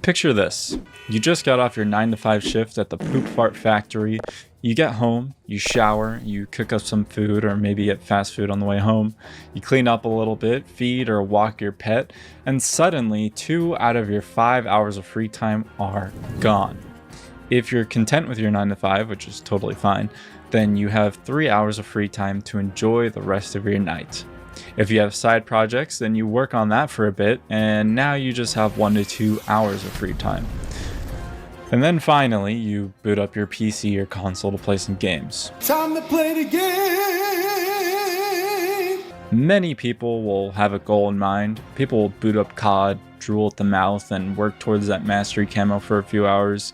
Picture this. You just got off your 9 to 5 shift at the Poop Fart Factory. You get home, you shower, you cook up some food or maybe get fast food on the way home. You clean up a little bit, feed or walk your pet, and suddenly 2 out of your 5 hours of free time are gone. If you're content with your 9 to 5, which is totally fine, then you have 3 hours of free time to enjoy the rest of your night. If you have side projects, then you work on that for a bit, and now you just have 1 to 2 hours of free time. And then finally, you boot up your PC or console to play some games. Time to play the game! Many people will have a goal in mind. People will boot up COD, drool at the mouth, and work towards that mastery camo for a few hours.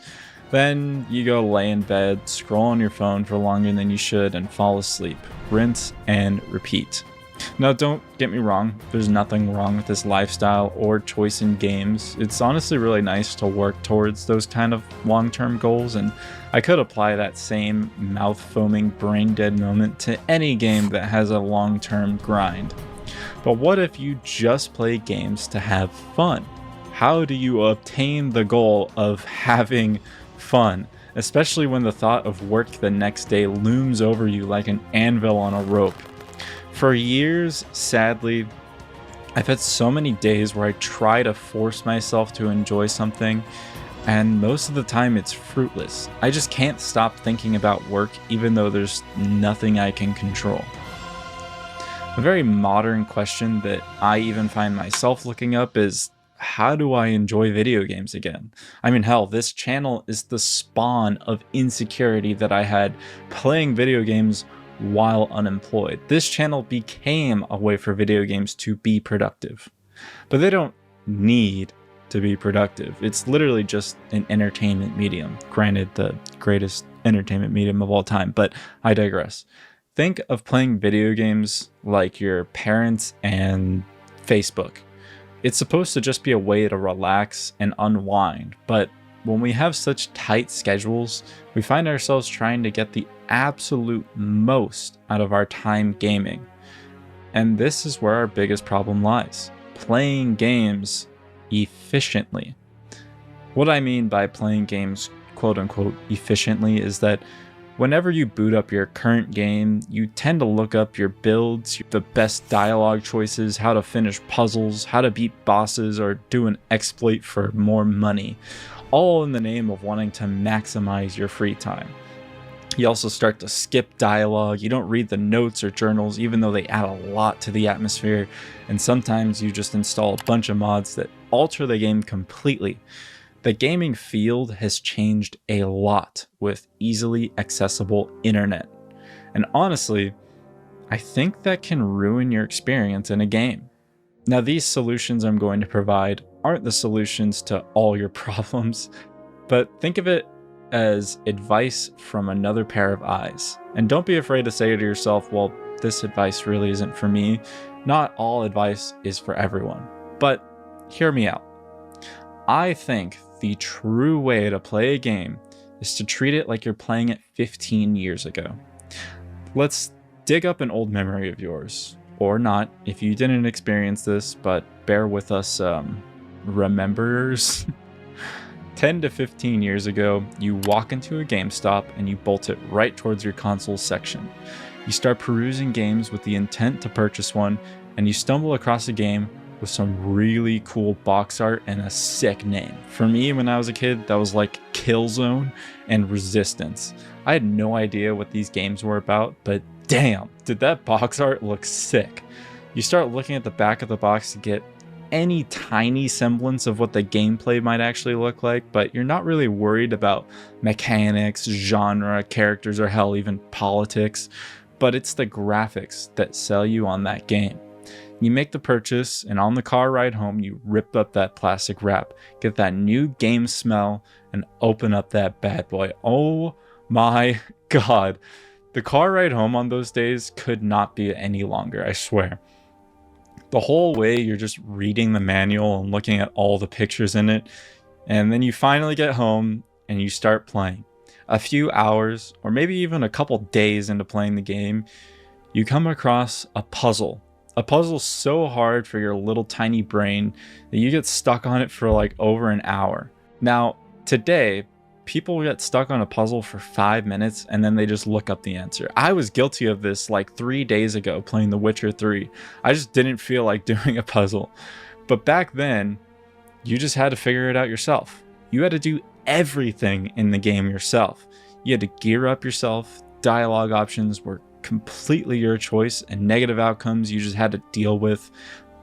Then you go lay in bed, scroll on your phone for longer than you should, and fall asleep. Rinse and repeat. Now, don't get me wrong, there's nothing wrong with this lifestyle or choice in games. It's honestly really nice to work towards those kind of long-term goals, and I could apply that same mouth-foaming, brain-dead moment to any game that has a long-term grind. But what if you just play games to have fun? How do you obtain the goal of having fun, especially when the thought of work the next day looms over you like an anvil on a rope? For years, sadly, I've had so many days where I try to force myself to enjoy something, and most of the time it's fruitless. I just can't stop thinking about work even though there's nothing I can control. A very modern question that I even find myself looking up is, how do I enjoy video games again? I mean, hell, this channel is the spawn of insecurity that I had playing video games while unemployed. This channel became a way for video games to be productive. But they don't need to be productive. It's literally just an entertainment medium. Granted, the greatest entertainment medium of all time, but I digress. Think of playing video games like your parents and Facebook. It's supposed to just be a way to relax and unwind, but when we have such tight schedules, we find ourselves trying to get the absolute most out of our time gaming. And this is where our biggest problem lies: playing games efficiently. What I mean by playing games quote unquote efficiently is that whenever you boot up your current game, you tend to look up your builds, the best dialogue choices, how to finish puzzles, how to beat bosses, or do an exploit for more money, all in the name of wanting to maximize your free time. You also start to skip dialogue, you don't read the notes or journals even though they add a lot to the atmosphere, and sometimes you just install a bunch of mods that alter the game completely. The gaming field has changed a lot with easily accessible internet. And honestly, I think that can ruin your experience in a game. Now, these solutions I'm going to provide aren't the solutions to all your problems, but think of it as advice from another pair of eyes. And don't be afraid to say to yourself, well, this advice really isn't for me. Not all advice is for everyone, but hear me out. I think the true way to play a game is to treat it like you're playing it 15 years ago. Let's dig up an old memory of yours, or not if you didn't experience this, but bear with us, rememberers. 10 to 15 years ago, you walk into a GameStop and you bolt it right towards your console section. You start perusing games with the intent to purchase one, and you stumble across a game with some really cool box art and a sick name. For me, when I was a kid, that was like Killzone and Resistance. I had no idea what these games were about, but damn, did that box art look sick. You start looking at the back of the box to get any tiny semblance of what the gameplay might actually look like, but you're not really worried about mechanics, genre, characters, or hell, even politics, but it's the graphics that sell you on that game. You make the purchase, and on the car ride home, you rip up that plastic wrap, get that new game smell, and open up that bad boy. Oh my god. The car ride home on those days could not be any longer, I swear. The whole way you're just reading the manual and looking at all the pictures in it, and then you finally get home and you start playing. A few hours, or maybe even a couple days into playing the game, you come across a puzzle. A puzzle so hard for your little tiny brain that you get stuck on it for like over an hour. Now, today, people get stuck on a puzzle for 5 minutes and then they just look up the answer. I was guilty of this like 3 days ago playing The Witcher 3. I just didn't feel like doing a puzzle. But back then, you just had to figure it out yourself. You had to do everything in the game yourself. You had to gear up yourself. Dialogue options were completely your choice, and negative outcomes you just had to deal with.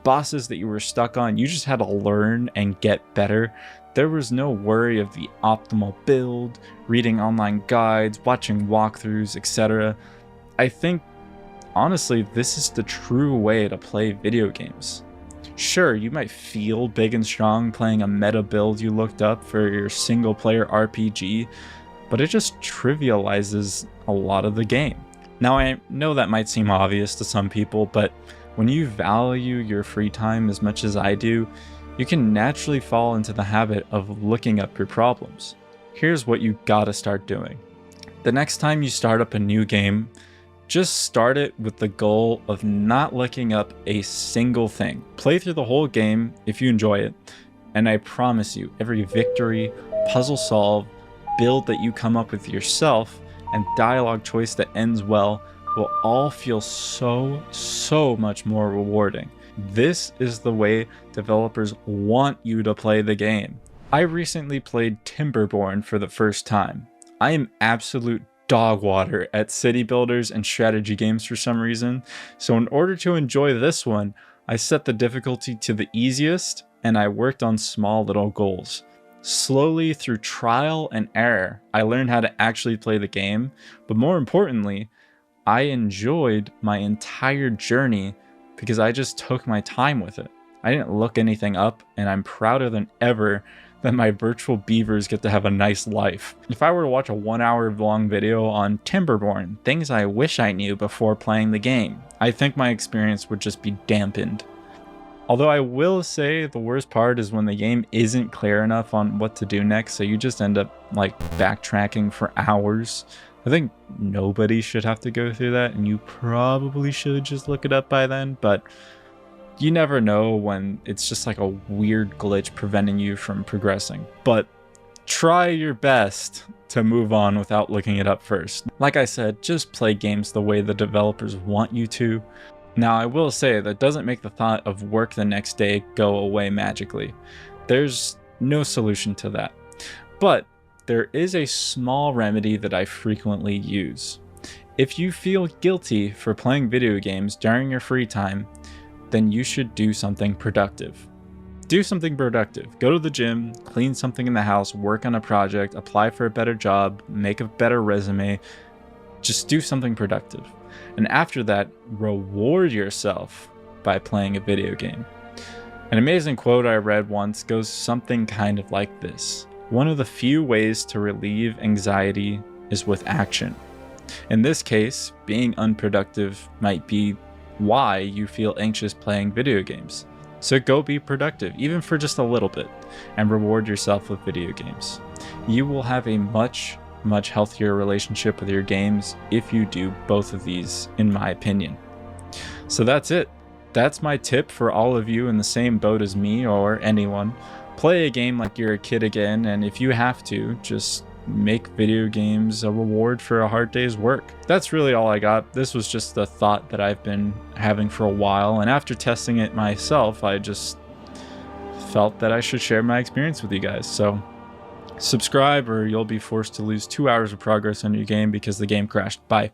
Bosses that you were stuck on, you just had to learn and get better. There was no worry of the optimal build, reading online guides, watching walkthroughs, etc. I think, honestly, this is the true way to play video games. Sure, you might feel big and strong playing a meta build you looked up for your single player RPG, but it just trivializes a lot of the game. Now, I know that might seem obvious to some people, but when you value your free time as much as I do, you can naturally fall into the habit of looking up your problems. Here's what you gotta start doing. The next time you start up a new game, just start it with the goal of not looking up a single thing. Play through the whole game if you enjoy it, and I promise you, every victory, puzzle solve, build that you come up with yourself, and dialogue choice that ends well will all feel so much more rewarding. This is the way developers want you to play the game. I recently played Timberborn for the first time. I am absolute dog water at city builders and strategy games for some reason, so in order to enjoy this one, I set the difficulty to the easiest and I worked on small little goals. Slowly, through trial and error, I learned how to actually play the game, but more importantly, I enjoyed my entire journey because I just took my time with it. I didn't look anything up, and I'm prouder than ever that my virtual beavers get to have a nice life. If I were to watch a 1 hour long video on Timberborn, things I wish I knew before playing the game, I think my experience would just be dampened. Although I will say the worst part is when the game isn't clear enough on what to do next, so you just end up like backtracking for hours. I think nobody should have to go through that, and you probably should just look it up by then, but you never know when it's just like a weird glitch preventing you from progressing. But try your best to move on without looking it up first. Like I said, just play games the way the developers want you to. Now, I will say that doesn't make the thought of work the next day go away magically. There's no solution to that. But there is a small remedy that I frequently use. If you feel guilty for playing video games during your free time, then you should do something productive. Do something productive. Go to the gym, clean something in the house, work on a project, apply for a better job, make a better resume. Just do something productive. And after that, reward yourself by playing a video game. An amazing quote I read once goes something kind of like this. One of the few ways to relieve anxiety is with action. In this case, being unproductive might be why you feel anxious playing video games. So go be productive, even for just a little bit, and reward yourself with video games. You will have a much healthier relationship with your games if you do both of these, in my opinion. So that's it. That's my tip for all of you in the same boat as me or anyone. Play a game like you're a kid again, and if you have to, just make video games a reward for a hard day's work. That's really all I got. This was just a thought that I've been having for a while, and after testing it myself, I just felt that I should share my experience with you guys. So subscribe or you'll be forced to lose 2 hours of progress on your game because the game crashed. Bye.